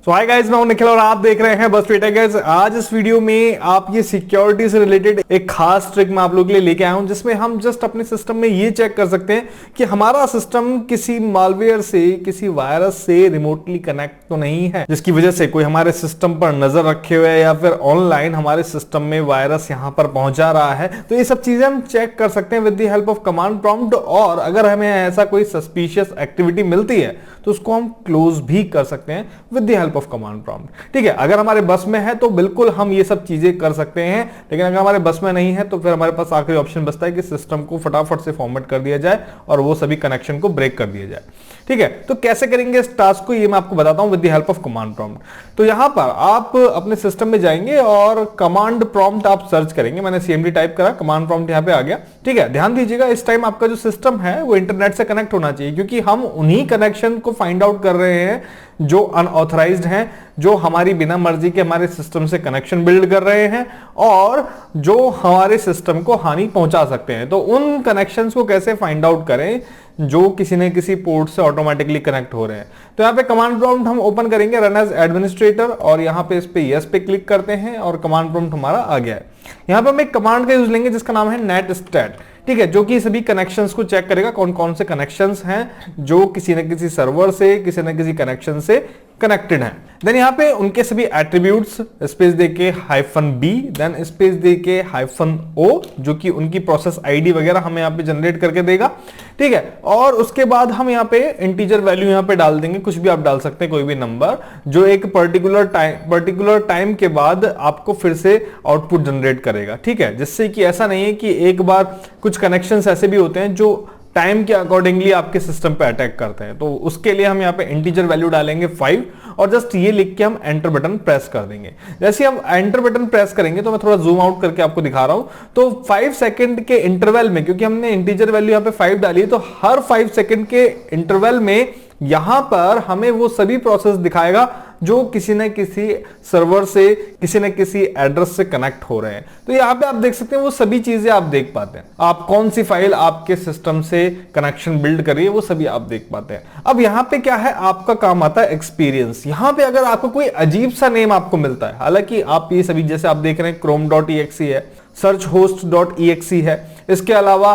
सो hi guys, मैं हूं निखिल और आप देख रहे हैं बस ट्विटर गाइस। आज इस वीडियो में आप ये सिक्योरिटी से रिलेटेड एक खास ट्रिक मैं आप लोगों के लिए लेके आया हूं, जिसमें हम जस्ट अपने सिस्टम में ये चेक कर सकते हैं कि हमारा सिस्टम किसी मालवेयर से, किसी वायरस से रिमोटली कनेक्ट तो नहीं है, जिसकी वजह से कोई हमारे सिस्टम पर नजर रखे हुए या फिर ऑनलाइन हमारे सिस्टम में वायरस यहां पर पहुंचा रहा है। तो ये सब चीजें हम चेक कर सकते हैं with the help of command prompt, और अगर हमें ऐसा कोई सस्पिशियस एक्टिविटी मिलती है तो उसको हम क्लोज भी कर सकते हैं with the help of command prompt. ठीक है, अगर हमारे बस में है तो बिल्कुल हम ये सब चीजें कर सकते हैं, लेकिन अगर हमारे बस में नहीं है तो फिर हमारे पास आखिरी ऑप्शन बचता है कि सिस्टम को फटाफट से फॉर्मेट कर दिया जाए और वो सभी कनेक्शन को ब्रेक कर दिया जाए। ठीक है, तो कैसे करेंगे इस टास्क को, ये मैं आपको बताता हूं with the help of command prompt. तो यहां पर आप अपने सिस्टम में जाएंगे और कमांड प्रॉम्प्ट आप सर्च करेंगे। मैंने CMD टाइप करा, कमांड प्रॉम्प्ट यहां पे आ गया। ठीक है, ध्यान दीजिएगा इस टाइम आपका जो सिस्टम है वो इंटरनेट से कनेक्ट होना चाहिए, क्योंकि हम उन्हीं कनेक्शन को फाइंड आउट कर रहे हैं जो अनऑथराइज्ड हैं, जो हमारी बिना मर्जी के हमारे सिस्टम से कनेक्शन बिल्ड कर रहे हैं और जो हमारे सिस्टम को हानि पहुंचा सकते हैं। तो उन कनेक्शंस को कैसे फाइंड आउट करें जो किसी न किसी पोर्ट से ऑटोमेटिकली कनेक्ट हो रहे हैं। तो यहाँ पे कमांड प्रॉम्प्ट हम ओपन करेंगे, रन एज एडमिनिस्ट्रेटर, और यहाँ पे इस पे यस पे क्लिक करते हैं और कमांड प्रॉम्प्ट हमारा आ गया है। यहाँ पे हम एक कमांड का यूज लेंगे जिसका नाम है नेट स्टैट। ठीक है, जो कि सभी कनेक्शंस को चेक करेगा, कौन कौन से कनेक्शंस हैं जो किसी न किसी सर्वर से, किसी न किसी कनेक्शन से कनेक्टेड हैं। देन यहाँ पे उनके सभी एट्रीब्यूट्स स्पेस देके -b, देन स्पेस देके -o, जो कि उनकी प्रोसेस आईडी वगैरह हमें यहाँ पे जनरेट करके देगा। ठीक है, और उसके बाद हम यहाँ पे इंटीजर वैल्यू यहाँ पे डाल देंगे, कुछ भी आप डाल सकते हैं, कोई भी नंबर, जो एक पर्टिकुलर टाइम के बाद आपको फिर से आउटपुट जनरेट करेगा। ठीक है, जिससे कि ऐसा नहीं है कि एक बार, कुछ कनेक्शंस ऐसे भी होते हैं जो टाइम के अकॉर्डिंगली आपके सिस्टम पे अटैक करते हैं। तो उसके लिए हम यहाँ पे इंटीजर वैल्यू डालेंगे 5 और जस्ट ये लिख के हम एंटर बटन प्रेस कर देंगे। जैसे हम एंटर बटन प्रेस करेंगे तो मैं थोड़ा जूम आउट करके आपको दिखा रहा हूं, तो 5 सेकंड के इंटरवल में, क्योंकि हमने इंटीजर वैल्यू यहाँ पे 5 डाली है, तो हर 5 सेकंड के इंटरवल में यहां पर हमें वो सभी प्रोसेस दिखाएगा जो किसी न किसी सर्वर से, किसी न किसी एड्रेस से कनेक्ट हो रहे हैं। तो यहां पे आप देख सकते हैं वो सभी चीजें आप देख पाते हैं। आप कौन सी फाइल आपके सिस्टम से कनेक्शन बिल्ड कर रही है वो सभी आप देख पाते हैं। अब यहां पे क्या है, आपका काम आता है एक्सपीरियंस। यहां पे अगर आपको कोई अजीब सा नेम आपको मिलता है, हालांकि आप ये सभी जैसे आप देख रहे हैं chrome.exe है, searchhost.exe है, इसके अलावा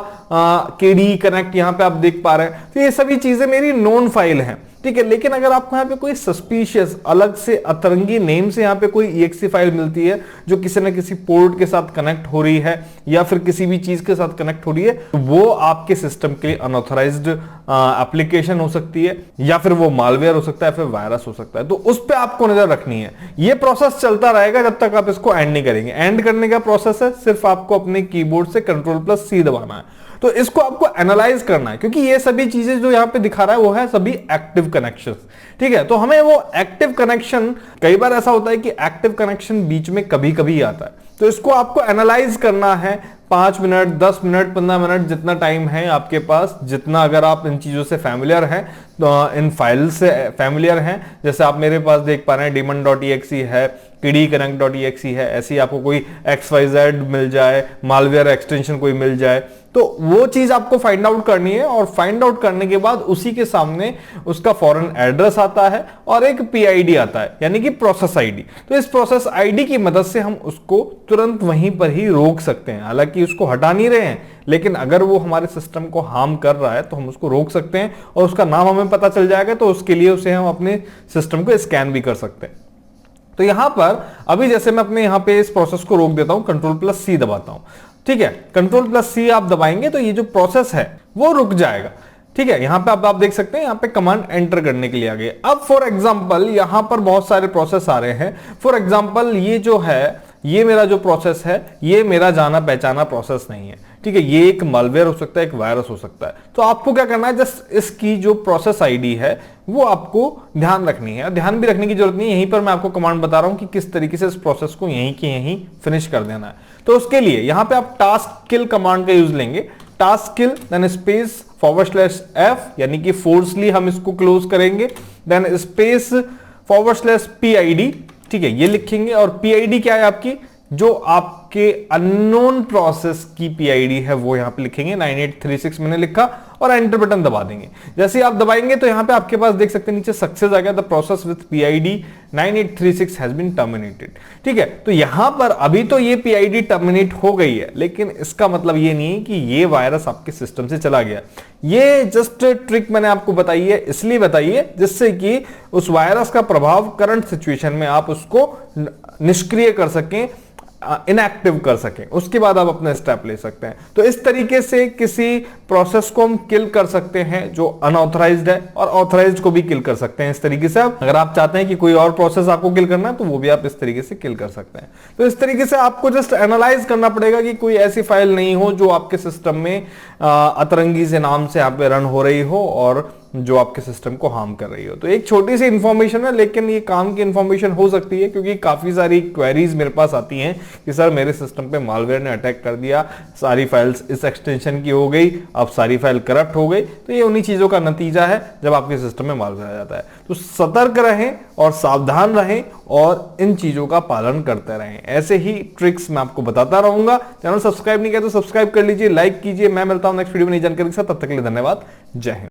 KDE कनेक्ट यहां पे आप देख पा रहे हैं, तो ये सभी चीजें मेरी नोन फाइल हैं। ठीक है, लेकिन अगर आपको यहाँ पे कोई सस्पिशियस अलग से अतरंगी नेम से यहाँ पे कोई exe फाइल मिलती है जो किसी न किसी पोर्ट के साथ कनेक्ट हो रही है या फिर किसी भी चीज के साथ कनेक्ट हो रही है, तो वो आपके सिस्टम के लिए अनऑथराइज्ड एप्लीकेशन हो सकती है, या फिर वो मालवेयर हो सकता है, फिर वायरस हो सकता है। तो उस पर आपको नजर रखनी है। ये प्रोसेस चलता रहेगा जब तक आप इसको एंड नहीं करेंगे। एंड करने का प्रोसेस है, सिर्फ आपको अपने कीबोर्ड से Ctrl+C दबाना है। तो इसको आपको एनालाइज करना है, क्योंकि ये सभी चीजें जो यहां पे दिखा रहा है वो है सभी एक्टिव कनेक्शंस। ठीक है, तो हमें वो एक्टिव कनेक्शन, कई बार ऐसा होता है कि एक्टिव कनेक्शन बीच में कभी कभी आता है, तो इसको आपको एनालाइज करना है 5 मिनट, 10 मिनट, 15 मिनट, जितना टाइम है आपके पास, जितना अगर आप इन चीजों से फैमिलियर हैं, तो इन फाइल से फैमिलियर हैं, जैसे आप मेरे पास देख पा रहे हैं daemon.exe है, kdconnect.exe है, ऐसी आपको कोई XYZ मिल जाए, मालवेयर एक्सटेंशन कोई मिल जाए, तो वो चीज आपको फाइंड आउट करनी है। और फाइंड आउट करने के बाद उसी के सामने उसका फॉरेन एड्रेस आता है और एक PID आता है, यानी कि प्रोसेस आईडी। तो इस प्रोसेस आईडी की मदद से हम उसको तुरंत वहीं पर ही रोक सकते हैं। हालांकि उसको हटा नहीं रहे हैं, लेकिन अगर वो हमारे सिस्टम को हार्म कर रहा है तो हम उसको रोक सकते हैं, और उसका नाम हमें पता चल जाएगा, तो उसके लिए उसे हम अपने सिस्टम को स्कैन भी कर सकते हैं। तो यहां पर अभी जैसे मैं अपने यहां पे इस प्रोसेस को रोक देता हूं, Ctrl+C दबाता हूं। ठीक है, Ctrl+C आप दबाएंगे तो ये जो प्रोसेस है वो रुक जाएगा। ठीक है, यहां पे आप देख सकते हैं, यहां पे कमांड एंटर करने के लिए आ गए। अब फॉर एग्जांपल यहां पर बहुत सारे प्रोसेस आ रहे हैं। फॉर एग्जांपल ये जो है, ये मेरा जो प्रोसेस है, ये मेरा जाना पहचाना प्रोसेस नहीं है। ठीक है, ये एक मालवेयर हो सकता है, एक वायरस हो सकता है। तो आपको क्या करना है, जस्ट इसकी जो प्रोसेस आईडी है वो आपको ध्यान रखनी है। ध्यान भी रखने की जरूरत नहीं है, यहीं पर मैं आपको कमांड बता रहा हूं कि किस तरीके से इस प्रोसेस को यहीं के यहीं फिनिश कर देना है। तो उसके लिए यहां पे आप टास्क किल कमांड का यूज लेंगे, टास्क किल, देन स्पेस /f, यानी कि फोर्सली हम इसको क्लोज करेंगे, देन स्पेस /PID। ठीक है, ये लिखेंगे, और PID क्या है आपकी, जो आपके अननोन प्रोसेस की PID है वो यहां पे लिखेंगे, 9836 मैंने लिखा, और एंटर बटन दबा देंगे। जैसे ही आप दबाएंगे तो यहां पे आपके पास देख सकते हैं नीचे सक्सेस आ गया, the process with PID 9836 has been terminated. ठीक है, तो यहां पर अभी तो ये PID टर्मिनेट हो गई है, लेकिन इसका मतलब ये नहीं है कि ये वायरस आपके सिस्टम से चला गया। ये जस्ट ट्रिक मैंने आपको बताई है, इसलिए बताई है जिससे कि उस वायरस का प्रभाव करंट सिचुएशन में आप उसको निष्क्रिय कर सकें, इनएक्टिव कर सकें, उसके बाद आप अपना स्टेप ले सकते हैं। तो इस तरीके से किसी प्रोसेस को हम किल कर सकते हैं जो अनऑथराइज्ड है, और ऑथराइज्ड को भी किल कर सकते हैं इस तरीके से। अगर आप चाहते हैं कि कोई और प्रोसेस आपको किल करना है तो वो भी आप इस तरीके से किल कर सकते हैं। तो इस तरीके से आपको जस्ट एनालाइज करना पड़ेगा कि कोई ऐसी फाइल नहीं हो जो आपके सिस्टम में अतरंगी से नाम से आप रन हो रही हो और जो आपके सिस्टम को हार्म कर रही हो। तो एक छोटी सी इंफॉर्मेशन है, लेकिन ये काम की इंफॉर्मेशन हो सकती है, क्योंकि काफी सारी क्वेरीज मेरे पास आती हैं कि सर मेरे सिस्टम पे मालवेयर ने अटैक कर दिया, सारी फाइल्स इस एक्सटेंशन की हो गई, अब सारी फाइल करप्ट हो गई। तो ये उन्हीं चीजों का नतीजा है जब आपके सिस्टम में मालवेयर आ जाता है। तो सतर्क रहें और सावधान रहें और इन चीजों का पालन करते रहें। ऐसे ही ट्रिक्स मैं आपको बताता रहूंगा। चैनल सब्सक्राइब नहीं किया तो सब्सक्राइब कर लीजिए, लाइक कीजिए। मैं मिलता हूं नेक्स्ट वीडियो में नई जानकारी के साथ, तब तक के लिए धन्यवाद। जय हिंद।